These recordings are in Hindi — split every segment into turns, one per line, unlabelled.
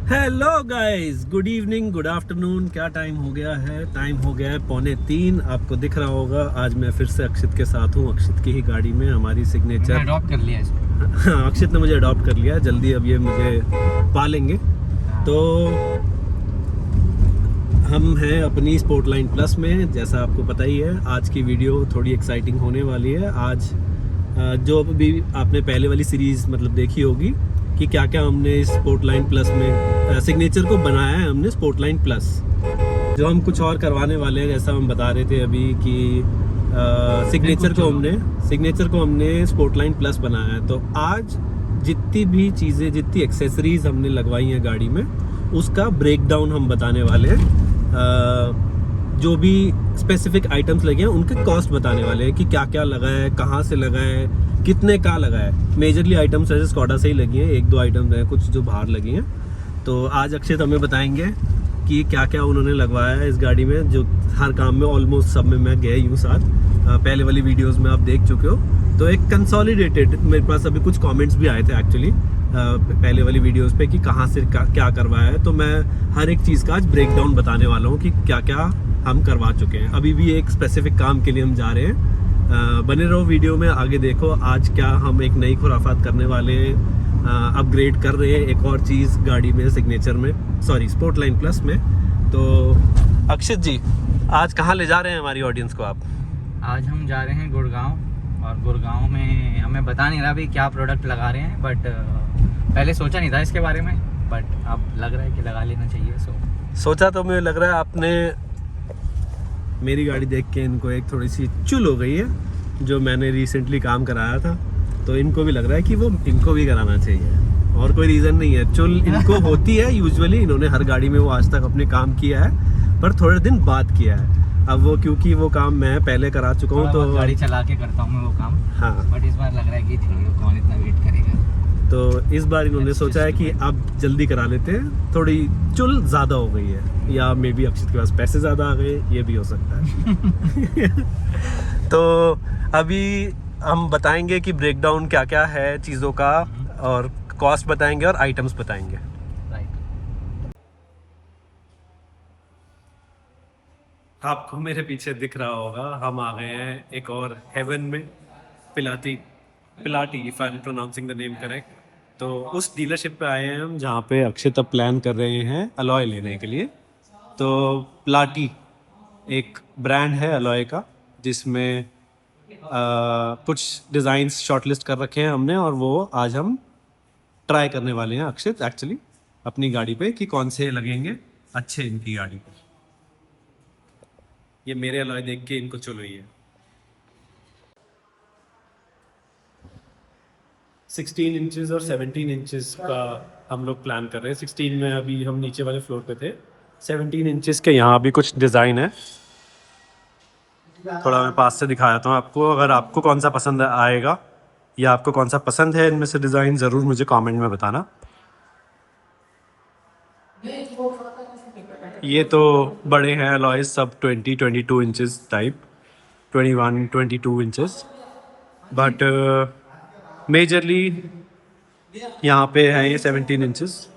Hello guys, good evening, good afternoon. क्या टाइम हो गया है? टाइम हो गया है 2:45। आपको दिख रहा होगा आज मैं फिर से अक्षित के साथ हूँ, अक्षित की ही गाड़ी में। हमारी सिग्नेचर
अडॉप्ट कर लिया इसको।
हाँ, अक्षित ने मुझे अडॉप्ट कर लिया। जल्दी अब ये मुझे पालेंगे। तो हम हैं अपनी स्पोर्टलाइन प्लस में। जैसा आपको पता ही है, आज की वीडियो थोड़ी एक्साइटिंग होने वाली है। आज जो भी आपने पहले वाली सीरीज़ मतलब देखी होगी कि क्या क्या हमने इस स्पोर्टलाइन प्लस में सिग्नेचर को बनाया है हमने स्पोर्टलाइन प्लस। जो हम कुछ और करवाने वाले हैं, जैसा हम बता रहे थे अभी कि सिग्नेचर को हमने स्पोर्टलाइन प्लस बनाया है। तो आज जितनी भी चीज़ें, जितनी एक्सेसरीज हमने लगवाई हैं गाड़ी में, उसका ब्रेकडाउन हम बताने वाले हैं। जो भी स्पेसिफिक आइटम्स लगे हैं उनके कॉस्ट बताने वाले हैं कि क्या क्या लगा है, कहाँ से लगा है, कितने का लगा है। मेजरली आइटम्स ऐसे स्कॉडा से ही लगी हैं, एक दो आइटम्स हैं कुछ जो बाहर लगी हैं। तो आज अक्षित हमें बताएंगे कि क्या क्या उन्होंने लगवाया है इस गाड़ी में। जो हर काम में ऑलमोस्ट सब में मैं गया यूँ साथ, पहले वाली वीडियोज़ में आप देख चुके हो। तो एक कंसोलिडेटेड, मेरे पास अभी कुछ कमेंट्स भी आए थे एक्चुअली पहले वाली वीडियोस पे कि कहाँ से क्या करवाया है। तो मैं हर एक चीज़ का आज ब्रेकडाउन बताने वाला हूँ कि क्या क्या हम करवा चुके हैं। अभी भी एक स्पेसिफिक काम के लिए हम जा रहे हैं। बने रहो वीडियो में, आगे देखो आज क्या हम एक नई खुराफात करने वाले हैं। अपग्रेड कर रहे हैं एक और चीज़ गाड़ी में, सिग्नेचर में, सॉरी स्पोर्टलाइन प्लस में। तो अक्षित जी, आज कहाँ ले जा रहे हैं हमारी ऑडियंस को आप?
आज हम जा रहे हैं गुड़गांव, और गुड़गांव में हमें बता नहीं रहा अभी क्या प्रोडक्ट लगा रहे हैं, बट पहले सोचा नहीं था इसके बारे में, बट अब लग रहा है कि लगा लेना चाहिए।
सोचा तो मुझे लग रहा है आपने मेरी गाड़ी देख के इनको एक थोड़ी सी चुल हो गई है, जो मैंने रिसेंटली काम कराया था। तो इनको भी लग रहा है कि वो इनको भी कराना चाहिए, और कोई रीज़न नहीं है। चुल इनको होती है यूजुअली, इन्होंने हर गाड़ी में वो आज तक अपने काम किया है, पर थोड़े दिन बाद किया है। अब वो क्योंकि वो काम मैं पहले करा चुका हूँ, तो
गाड़ी चला के करता हूँ मैं वो काम।
हाँ,
बट इस बार लग रहा है कि कौन इतना वेट करेगा।
तो इस बार इन्होंने सोचा है कि अब जल्दी करा लेते हैं। थोड़ी चुल ज़्यादा हो गई है, या मे बी अक्षित के पास पैसे ज़्यादा आ गए, ये भी हो सकता है। तो अभी हम बताएंगे कि ब्रेकडाउन क्या क्या है चीज़ों का, और कॉस्ट बताएंगे और आइटम्स बताएंगे। आपको मेरे पीछे दिख रहा होगा, हम आ गए हैं एक और हेवन में, पिलाटी, if I am pronouncing the name correct. तो उस डीलरशिप पे आए हैं हम जहाँ पे अक्षित अब प्लान कर रहे हैं अलॉय लेने के लिए। तो प्लाटी एक ब्रांड है अलॉय का, जिसमें कुछ डिज़ाइंस शॉर्टलिस्ट कर रखे हैं हमने, और वो आज हम ट्राई करने वाले हैं अक्षित एक्चुअली अपनी गाड़ी पे कि कौन से लगेंगे अच्छे इनकी गाड़ी पे। ये मेरे अलॉय देख के इनको चल रही है। 16 इंचेस और 17 इंचेस का हम लोग प्लान कर रहे हैं। 16 में अभी हम नीचे वाले फ्लोर पे थे, 17 इंचेस के यहाँ भी कुछ डिज़ाइन है। थोड़ा मैं पास से दिखा देता हूँ आपको, अगर आपको कौन सा पसंद आएगा या आपको कौन सा पसंद है इनमें से डिज़ाइन, ज़रूर मुझे कमेंट में बताना। ये तो बड़े हैं अलॉयज सब, 20-22 inches type, 21-22 inches, but majorly यहाँ पे है ये 17 इंचेस।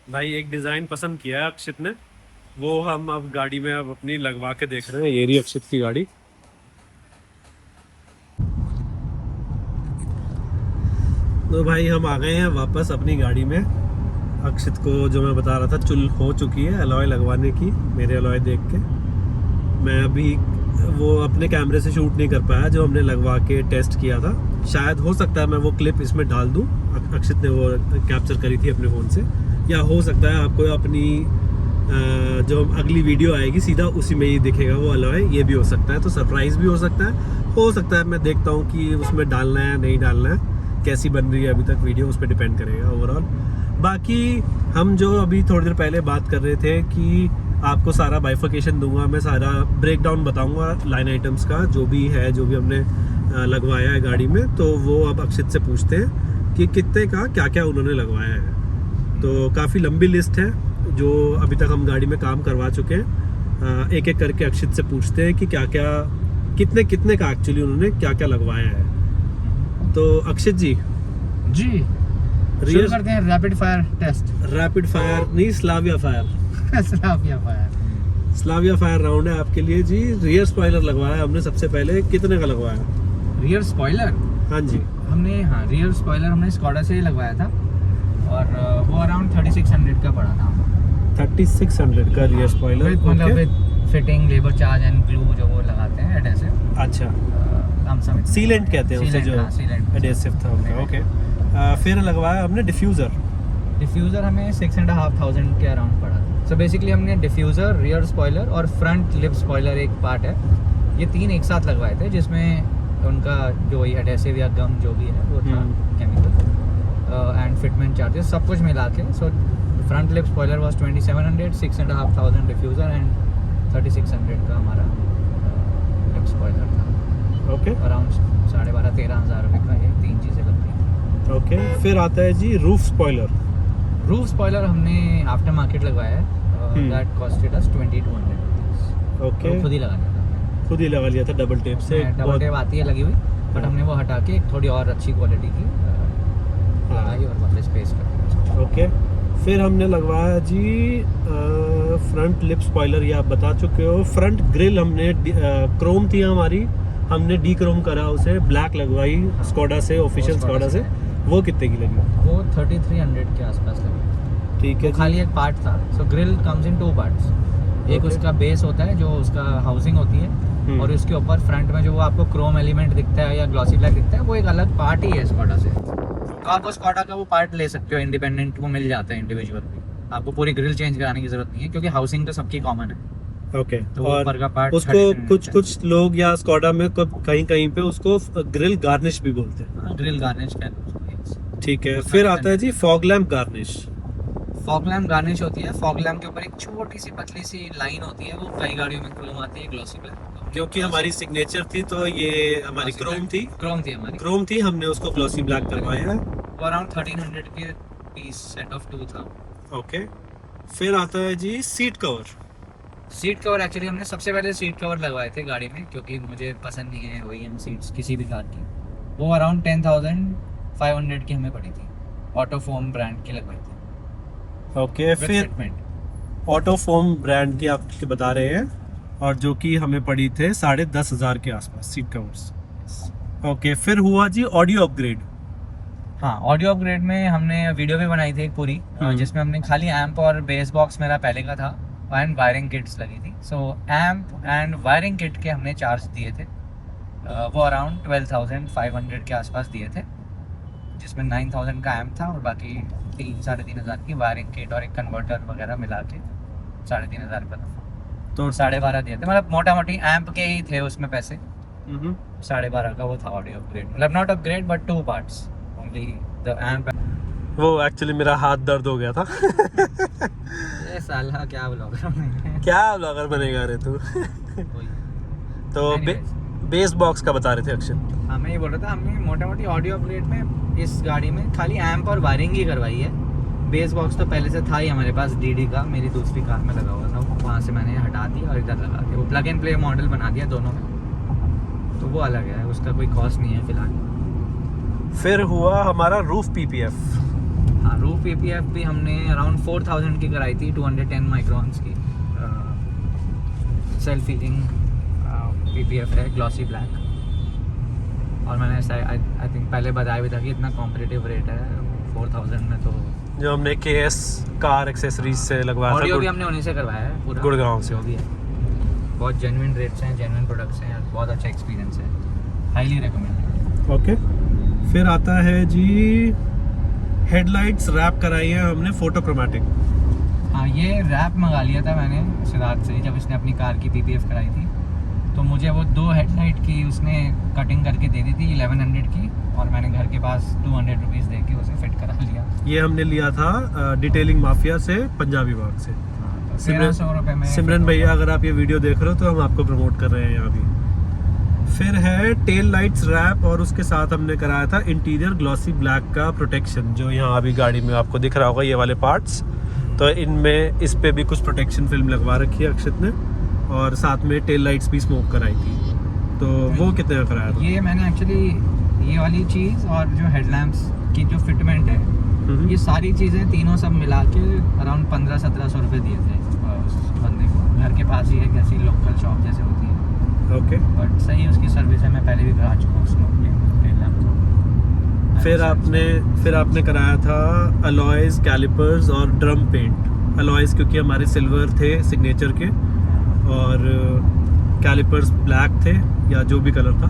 भाई एक डिज़ाइन पसंद किया है अक्षित ने, वो हम अब गाड़ी में अब अपनी लगवा के देख रहे हैं। ये रही अक्षित की गाड़ी। तो भाई हम आ गए हैं वापस अपनी गाड़ी में। अक्षित को जो मैं बता रहा था, चुल हो चुकी है अलॉय लगवाने की, मेरे अलॉय देख के। मैं अभी वो अपने कैमरे से शूट नहीं कर पाया जो हमने लगवा के टेस्ट किया था। शायद हो सकता है मैं वो क्लिप इसमें डाल दूं, अक्षित ने वो कैप्चर करी थी अपने फ़ोन से, या हो सकता है आपको अपनी जो अगली वीडियो आएगी सीधा उसी में ही दिखेगा वो अलॉय, ये भी हो सकता है। तो सरप्राइज़ भी हो सकता है। मैं देखता हूँ कि उसमें डालना है नहीं डालना है, कैसी बन रही है अभी तक वीडियो, उस पर डिपेंड करेगा ओवरऑल। बाकी हम जो अभी थोड़ी देर पहले बात कर रहे थे कि आपको सारा बाइफिकेशन दूंगा, मैं सारा ब्रेकडाउन बताऊंगा लाइन आइटम्स का, जो भी हमने लगवाया है गाड़ी में। तो वो अब अक्षित से पूछते हैं कि कितने का क्या क्या उन्होंने लगवाया है। तो काफ़ी लंबी लिस्ट है जो अभी तक हम गाड़ी में काम करवा चुके हैं। एक एक करके अक्षित से पूछते हैं कि क्या क्या कितने कितने का एक्चुअली उन्होंने क्या क्या लगवाया है। तो अक्षित जी
जी शुरू करते हैं rapid fire test.
Rapid fire नहीं, Slavia fire.
Slavia fire.
Slavia fire round है आपके लिए जी। रियर स्पॉइलर लगवाया हमने सबसे पहले, कितने का लगवाया?
रियर स्पॉइलर
हाँ जी,
हमने, हाँ रियर स्पॉइलर हमने स्कॉडा से ही लगवाया था और वो अराउंड 3600 का पड़ा था।
3600 का रियर स्पॉइलर,
मतलब with fitting, labour charge and glue जो वो लगाते हैं एडहेसिव।
अच्छा,
हम समझ
सीलेंट कहते हैं उसे, जो
सीलेंट
एडहेसिव था उनका। ओके, फिर लगवाया हमने डिफ्यूज़र।
डिफ्यूज़र हमें 6500 के अराउंड पड़ा था। सो बेसिकली हमने डिफ्यूज़र, रियर स्पॉइलर और फ्रंट लिप स्पॉइलर एक पार्ट है, ये तीन एक साथ लगवाए थे, जिसमें उनका जो ये एडहेसिव या गम जो भी है वो था केमिकल एंड फिटमेंट चार्जेस सब कुछ मिला के। So front lip spoiler was 2700, 6500 diffuser and 3600 का हमारा लिप स्पॉइलर था।
ओके,
अराउंड 12,500-13,000 रुपये का ये तीन चीज़ें लगती हैं।
ओके, फिर आता है जी रूफ स्पॉइलर।
रूफ स्पॉइलर हमने आफ्टर मार्केट लगवाया है, दैट कॉस्टेड अस 2200
ओके,
खुद ही लगाना था।
खुद ही लगा लिया था डबल टेप से।
डबल टेप आती है लगी हुई, बट हमने वो हटा के थोड़ी और अच्छी क्वालिटी की लगाई और वापस पेस्ट कर।
ओके, फिर हमने लगवाया जी फ्रंट लिप स्पॉइलर, ये आप बता चुके हो। फ्रंट ग्रिल हमने क्रोम थी हमारी, हमने डी क्रोम करा उसे, ब्लैक लगवाई स्कोडा से, ऑफिशियल स्कोडा से। वो कितने की लगी?
वो 3300 के आसपास लगी।
ठीक है,
खाली एक पार्ट था। सो ग्रिल कम्स इन 2 पार्ट्स। एक
Okay.
उसका बेस होता है जो उसका हाउसिंग होती है, और उसके ऊपर फ्रंट में जो वो आपको क्रोम एलिमेंट दिखता है या ग्लॉसी ब्लैक दिखता है, वो एक अलग पार्ट ही है स्कॉडा से। तो आप उस स्कॉडा का वो पार्ट ले सकते हो इंडिपेंडेंट, वो मिल जाता है इंडिविजुअल। आपको पूरी ग्रिल चेंज कराने की जरूरत नहीं है, क्योंकि हाउसिंग तो सबकी कॉमन है।
ओके।
तो
और
ऊपर का पार्ट
उसको कुछ लोग या स्कोडा में कहीं कहीं पे उसको ग्रिल गार्निश भी बोलते हैं।
ग्रिल गार्निश कहते
ठीक है, फिर आता है जी fog lamp garnish.
Fog lamp garnish होती है। फॉग लैम्प के ऊपर एक छोटी सी पतली सी लाइन होती है, वो कई गाड़ियों में क्रोम आती है, ग्लॉसी ब्लैक।
क्योंकि हमारी सिग्नेचर थी तो ये हमारी क्रोम थी,
क्रोम थी,
हमने उसको ग्लॉसी ब्लैक करवाया है।
वो अराउंड 1300 के पीस सेट ऑफ 2 था।
ओके, फिर आता है जी seat cover.
Seat cover actually हमने सबसे पहले सीट कवर लगवाए थे गाड़ी में, क्योंकि मुझे पसंद नहीं है OEM सीट्स किसी भी कार की। वो अराउंड 10,500 की हमें पड़ी थी, ऑटो फोम ब्रांड की लगवाई थी।
ओके, फिर ऑटो फोम ब्रांड की आप बता रहे हैं, और जो कि हमें पड़ी थे 10,500 के आसपास सीट कवर्स। ओके, फिर हुआ जी ऑडियो अपग्रेड।
हाँ, ऑडियो अपग्रेड में हमने वीडियो भी बनाई थी एक पूरी, जिसमें हमने खाली एम्प और बेस बॉक्स मेरा पहले का था एंड वायरिंग किट्स लगी थी। सो एम्प एंड वायरिंग किट के हमने चार्ज दिए थे, वो अराउंड 12,500 के आसपास दिए थे, जिसमें 9,000 का एम्प था और बाकी 3-3,500 की वायरिंग किट और एक कन्वर्टर वगैरह मिला के 3,500 का था। तो 12,500 दिए थे, मतलब मोटा मोटी एम्प के ही थे उसमें पैसे। 12,500 का वो था ऑडियो अपग्रेड, मतलब not upgrade but 2 parts only, the amp.
वो एक्चुअली मेरा हाथ दर्द हो गया था।
ये साला क्या ब्लॉगर
क्या ब्लॉगर बनेगा रे तू। तो बेस बॉक्स का बता रहे थे अक्षय।
हाँ, मैं ये बोल रहा था, हमने मोटा मोटी ऑडियो अपग्रेड में इस गाड़ी में खाली एम्प और वायरिंग ही करवाई है। बेस बॉक्स तो पहले से था ही हमारे पास, डीडी का, मेरी दूसरी कार में लगा हुआ था, वहाँ से मैंने हटा दिया और इधर लगा दिया। वो प्लग एंड प्ले मॉडल बना दिया दोनों में, तो वो अलग है, उसका कोई कॉस्ट नहीं है फिलहाल।
फिर हुआ हमारा रूफ PPF।
हाँ, रूफ PPF भी हमने अराउंड 4,000 की कराई थी, 210 माइक्रोन्स की सेल्फ हीटिंग PPF है, ग्लॉसी ब्लैक। और मैंने आई थिंक पहले बताया भी था कि इतना कॉम्पिटिटिव रेट है 4,000 में। तो
जो हमने KS कार एक्सेसरीज से लगवाया था,
ऑडियो भी हमने उन्हीं से करवाया है पूरा,
गुड़गांव से।
जो भी है बहुत जेन्युइन रेट्स हैं, जेन्युइन प्रोडक्ट्स हैं, बहुत अच्छा एक्सपीरियंस है, हाईली रिकमेंडेड।
ओके, फिर आता है जी हेडलाइट्स रैप कराई है हमने फोटोक्रोमैटिक।
हाँ, ये रैप मंगा लिया था मैंने सिद्धार्थ से, जब इसने अपनी कार की PPF कराई थी, तो मुझे वो 2 हेडलाइट की उसने कटिंग करके दे दी थी 1100 की, और मैंने घर के पास 200 रुपीज़ दे के उसे फिट करा लिया।
ये हमने लिया था डिटेलिंग माफिया से, पंजाबी बाग से।
1,300 रुपये में।
सिमरन भैया, अगर आप ये वीडियो देख रहे हो तो हम आपको प्रमोट कर रहे हैं यहाँ भी। फिर है टेल लाइट्स रैप, और उसके साथ हमने कराया था इंटीरियर ग्लॉसी ब्लैक का प्रोटेक्शन, जो यहाँ अभी गाड़ी में आपको दिख रहा होगा ये वाले पार्ट्स। तो इनमें इस पे भी कुछ प्रोटेक्शन फिल्म लगवा रखी है अक्षित ने, और साथ में टेल लाइट्स भी स्मोक कराई थी। तो वो कितने का कराया था?
ये मैंने एक्चुअली ये वाली चीज़ और जो हेडलैम्प्स की जो फिटमेंट है, ये सारी चीज़ें तीनों सब मिला के अराउंड 1500-1700 रुपये दिए थे उस बंदे को। घर के पास ही है, कैसी लोकल शॉप जैसे होती है।
ओके।
बट सही उसकी सर्विस है, मैं पहले भी करा चुका हूँ उस लोग के लैम्प को।
फिर आपने कराया था अलॉयज, कैलिपर्स और ड्रम पेंट। अलॉयज क्योंकि हमारे सिल्वर थे सिग्नेचर के, और कैलिपर्स ब्लैक थे या जो भी कलर था,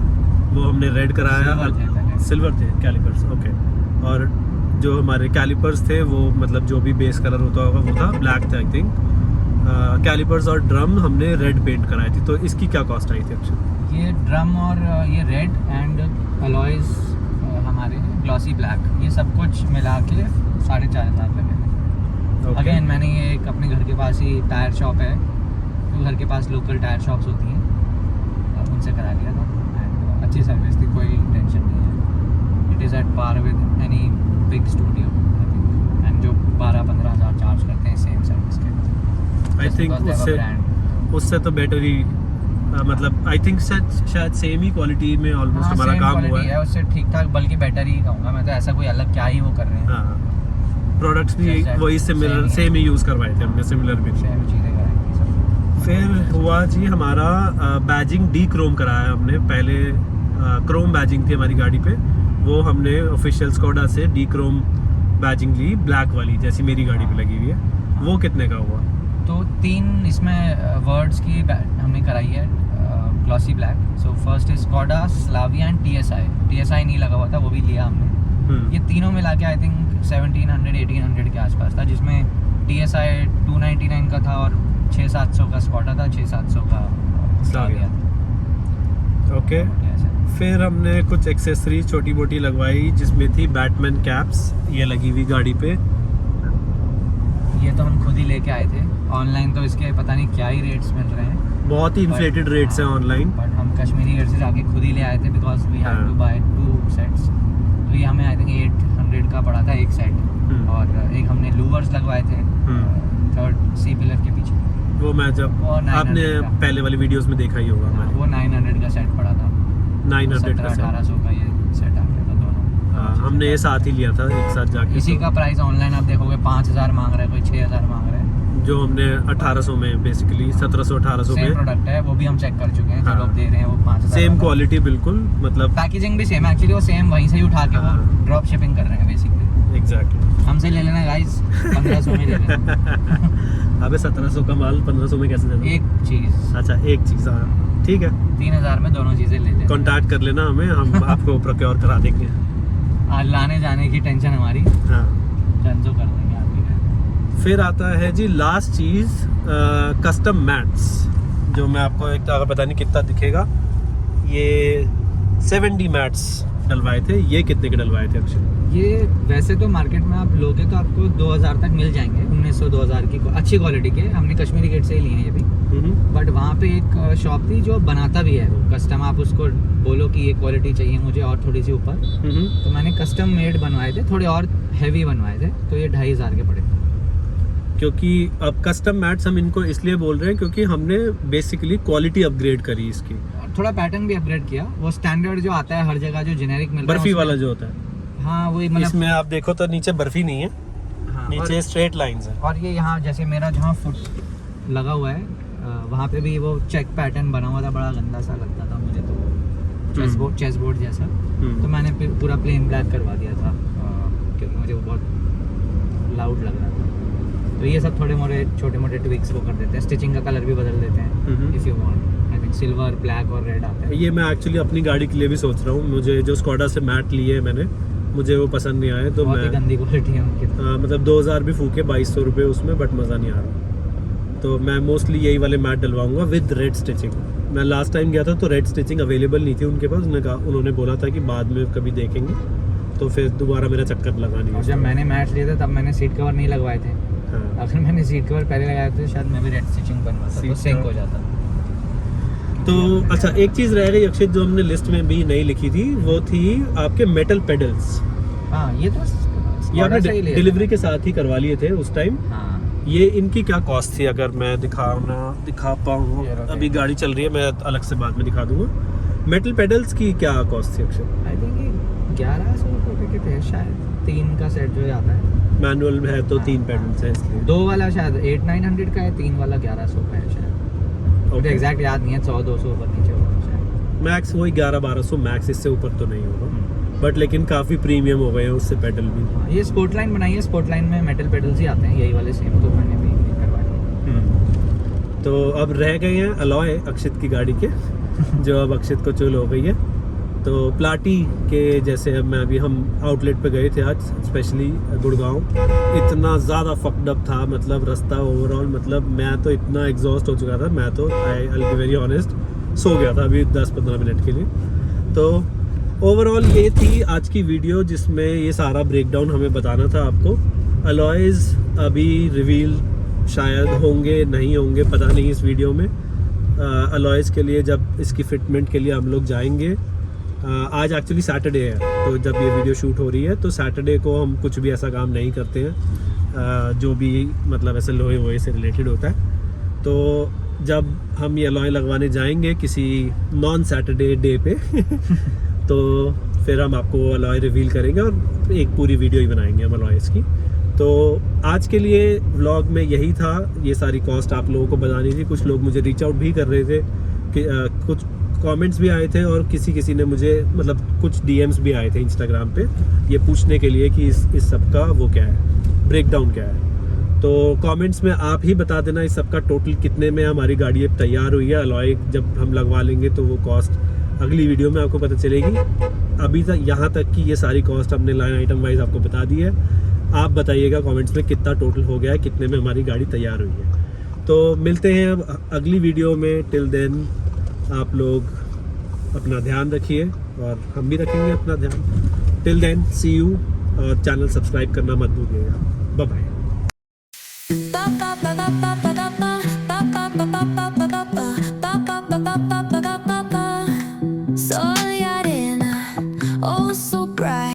वो हमने रेड कराया। सिल्वर थे कैलिपर्स, ओके। और जो हमारे कैलिपर्स थे वो मतलब जो भी बेस कलर होता होगा वो था, ब्लैक था आई थिंक। कैलिपर्स और ड्रम हमने रेड पेंट कराई थी। तो इसकी क्या कॉस्ट आई थी एक्चुअली?
ये ड्रम और ये रेड एंड अलॉयज हमारे ग्लॉसी ब्लैक, ये सब कुछ मिला के 4500 लगे। अगेन मैंने ये एक अपने घर के पास ही टायर शॉप है, तो घर के पास लोकल टायर शॉप्स होती हैं, उनसे करा लिया था। एंड अच्छी सर्विस थी, कोई टेंशन नहीं है। It is at par with any big studio I think. And जो 12-15 हज़ार चार्ज करते हैं सेम सर्विस के,
आई थिंक उससे तो बेटर ही, मतलब आई थिंक शायद सेम ही क्वालिटी में ऑलमोस्ट हमारा काम हुआ है।
उससे ठीक ठाक, बल्कि बेटर ही कहूँगा मैं तो। ऐसा कोई अलग क्या ही वो कर रहे हैं।
हाँ, प्रोडक्ट्स भी वही सिमिलर सेम ही यूज़ करवाए थे हमने, सिमिलर भी।
सेम चीज़ें कराई सब।
फिर हुआ जी हमारा बैजिंग डी क्रोम कराया हमने। पहले क्रोम बैजिंग थी हमारी गाड़ी पे, वो हमने ऑफिशियल स्कोडा से डी क्रोम बैजिंग ली, ब्लैक वाली जैसी मेरी गाड़ी पे लगी हुई है। वो कितने का हुआ?
तो 3 इसमें वर्ड्स की हमने कराई है, glossy black. So first is Skoda, Slavia and TSI नहीं लगा हुआ था, वो भी लिया हमने। ये तीनों मिला के आई थिंक 1700-1800 के आसपास था, जिसमें टीएसआई 299 का था और 600-700 का स्कोडा था, 600-700 का स्लाविया था।
ओके। फिर हमने कुछ एक्सेसरी छोटी मोटी लगवाई, जिसमें थी बैटमैन कैप्स, ये लगी हुई गाड़ी पे।
ये तो हम खुद ही लेके आए थे। ऑनलाइन तो इसके पता नहीं क्या ही रेट्स मिल रहे हैं,
बहुत ही इन्फ्लेटेड रेट्स हैं ऑनलाइन।
बट हम कश्मीरी गेट से जाके खुद ही ले आए थे, because we had to buy 2 sets. तो ये हमें आई थिंक 800 का पड़ा था एक सेट। और एक हमने लूवर्स लगवाए थे 3rd सी पिलर के पीछे,
वो मैं जब आपने पहले वाली वीडियोस में देखा ही होगा हमारे।
वो 900 का सेट पड़ा था।
900 का
1800 का ये सेट आ गया था दोनों।
हाँ, हमने ये साथ ही लिया था एक साथ जाके।
इसी का प्राइस ऑनलाइन आप देखोगे 5000 मांग रहा है, कोई 6000 मांग रहा है,
जो हमने 1800 में बेसिकली 1700-1800 में।
सेम प्रोडक्ट है, वो भी हम चेक कर चुके हैं। जो
हाँ,
लोग दे रहे हैं वो 5000,
सेम क्वालिटी बिल्कुल, मतलब
पैकेजिंग भी सेम है एक्चुअली। वो सेम वहीं से ही उठा के वो ड्रॉप शिपिंग कर रहे हैं बेसिकली।
एग्जैक्टली।
हमसे ले लेना गाइस, 1500 में ले लेना।
अबे 1700 का माल 1500 में कैसे देना?
एक चीज,
अच्छा एक चीज़, हाँ ठीक है।
3000 में दोनों चीजें ले लेना।
कांटेक्ट कर लेना हमें, हम आपको प्रोक्योर करा देंगे।
लाने जाने की टेंशन हमारी,
हाँ।
जो कर देंगे आपकी।
फिर आता है जी लास्ट चीज़, कस्टम मैट्स, जो मैं आपको एक अगर पता नहीं कितना दिखेगा, ये 70 मैट्स डलवाए थे। ये कितने के डलवाए थे अक्षय?
ये वैसे तो मार्केट में आप लोगे तो आपको 2000 तक मिल जाएंगे, 1900-2000 की अच्छी क्वालिटी के। हमने कश्मीरी गेट से ही लिए हैं ये भी। बट वहाँ पे एक शॉप थी जो बनाता भी है वो कस्टम। आप उसको बोलो कि ये क्वालिटी चाहिए मुझे और थोड़ी सी ऊपर, तो मैंने कस्टम मेड बनवाए थे, थोड़े और हैवी बनवाए थे, तो ये 2500 के पड़े।
क्योंकि अब कस्टम मैट्स हम इनको इसलिए बोल रहे हैं क्योंकि हमने बेसिकली क्वालिटी अपग्रेड करी इसकी,
थोड़ा पैटर्न भी अपग्रेड किया। वो स्टैंडर्ड जो आता है हर जगह, जो जेनेरिक मिलता है
बर्फी वाला जो होता है,
हाँ वही मतलब।
इसमें आप देखो तो नीचे बर्फी नहीं है,
हाँ,
नीचे स्ट्रेट लाइंस है।
और ये यहाँ जैसे मेरा जहाँ फुट लगा हुआ है वहाँ पे भी वो चेक पैटर्न बना हुआ था, बड़ा गंदा सा लगता था मुझे तो, चेस बोर्ड जैसा। तो मैंने पूरा प्लेन ब्लैक करवा दिया था क्योंकि मुझे वो बहुत लाउड लग रहा था। तो ये सब थोड़े मोटे छोटे मोटे ट्विक्स वो कर देते हैं। स्टिचिंग का कलर भी बदल देते हैं if you want. I think silver, black और रेड आता है।
ये मैं एक्चुअली अपनी गाड़ी के लिए भी सोच रहा हूँ। मुझे जो स्कोडा से मैट लिए मैंने, मुझे वो पसंद नहीं आए, तो
बहुत ही गंदी क्वालिटी है उनकी।
मतलब 2000 भी फूके, 2200 रुपये उसमें, बट मज़ा नहीं आ रहा। तो मैं मोस्टली यही वाले मैट डलवाऊंगा विद रेड स्टिचिंग। मैं लास्ट टाइम गया था तो रेड स्टिचिंग अवेलेबल नहीं थी उनके पास। उन्होंने बोला था कि बाद में कभी देखेंगे, तो फिर दोबारा मेरा चक्कर लगा नहीं।
जब मैंने मैट लिए थे तब मैंने सीट कवर नहीं लगवाए थे।
हाँ।
अगर मैंने सीट कवर पहले लगाए थे शायद मैं भी रेड स्टिचिंग बनवाता तो सिंक हो जाता।
तो अच्छा, एक चीज़ रह गई अक्षय जो हमने लिस्ट में भी नहीं लिखी थी, वो थी आपके मेटल पेडल्स।
हाँ, ये तो
ये आपने डिलीवरी के साथ ही करवा लिए थे उस टाइम।
हाँ।
ये इनकी क्या कॉस्ट थी? अगर मैं दिखा पाऊँ, अभी गाड़ी चल रही है, मैं अलग से बाद में दिखा दूंगा। मेटल पेडल्स की क्या कॉस्ट थी अक्षर?
आई थिंक ये 1100 रुपये के थे शायद, 3 का सेट जो आता है।
मैनुअल है तो 3 पेडल्स है इसलिए।
2 वाला शायद 800-900 का है, 3 वाला 1100 का है शायद। मुझे एग्जैक्ट याद नहीं है, 100-200 ऊपर नीचे होगा शायद।
मैक्स वही 1100-1200 मैक्स, इससे ऊपर तो नहीं होगा, बट लेकिन काफ़ी प्रीमियम हो गए हैं उससे पेडल भी।
ये स्पोर्ट लाइन बनाई है, स्पोर्ट लाइन में मेटल पेडल्स ही आते हैं, यही वाले सेम, तो मैंने भी करवाए।
तो अब रह गए हैं अलॉय अक्षित की गाड़ी के जो अब अक्षित को चुल हो गई है। तो प्लाटी के जैसे अब मैं अभी हम आउटलेट पे गए थे आज, स्पेशली गुड़गांव, इतना ज़्यादा फक्ड अप था, मतलब रास्ता ओवरऑल, मतलब मैं तो इतना एग्जॉस्ट हो चुका था, मैं तो आई बी वेरी ऑनेस्ट सो गया था अभी 10-15 मिनट के लिए। तो ओवरऑल ये थी आज की वीडियो जिसमें ये सारा ब्रेकडाउन हमें बताना था आपको। अलॉयज़ अभी रिवील शायद होंगे, नहीं होंगे पता नहीं इस वीडियो में। अलॉयज़ के लिए जब इसकी फिटमेंट के लिए हम लोग जाएंगे, आज एक्चुअली सैटरडे है, तो जब ये वीडियो शूट हो रही है तो सैटरडे को हम कुछ भी ऐसा काम नहीं करते हैं जो भी मतलब ऐसे लोहे वोहे से रिलेटेड होता है। तो जब हम ये अलॉय लगवाने जाएंगे किसी नॉन सैटरडे डे पे तो फिर हम आपको अलॉय रिवील करेंगे और एक पूरी वीडियो ही बनाएंगे हम अलॉयज़ की। तो आज के लिए व्लॉग में यही था, ये सारी कॉस्ट आप लोगों को बतानी थी। कुछ लोग मुझे रीच आउट भी कर रहे थे कि कुछ कमेंट्स भी आए थे और किसी ने मुझे मतलब कुछ डीएम्स भी आए थे इंस्टाग्राम पे ये पूछने के लिए कि इस सब का वो क्या है, ब्रेकडाउन क्या है। तो कमेंट्स में आप ही बता देना इस सब का टोटल कितने में हमारी गाड़ी अब तैयार हुई है। अलॉय जब हम लगवा लेंगे तो वो कॉस्ट अगली वीडियो में आपको पता चलेगी। अभी तक यहाँ तक की ये सारी कॉस्ट हमने लाइन आइटम वाइज आपको बता दी है। आप बताइएगा कमेंट्स में कितना टोटल हो गया है, कितने में हमारी गाड़ी तैयार हुई है। तो मिलते हैं अब अगली वीडियो में। टिल देन आप लोग अपना ध्यान रखिए और हम भी रखेंगे अपना ध्यान। टिल देन सी यू, और चैनल सब्सक्राइब करना मत भूलिएगा। Bye bye.
So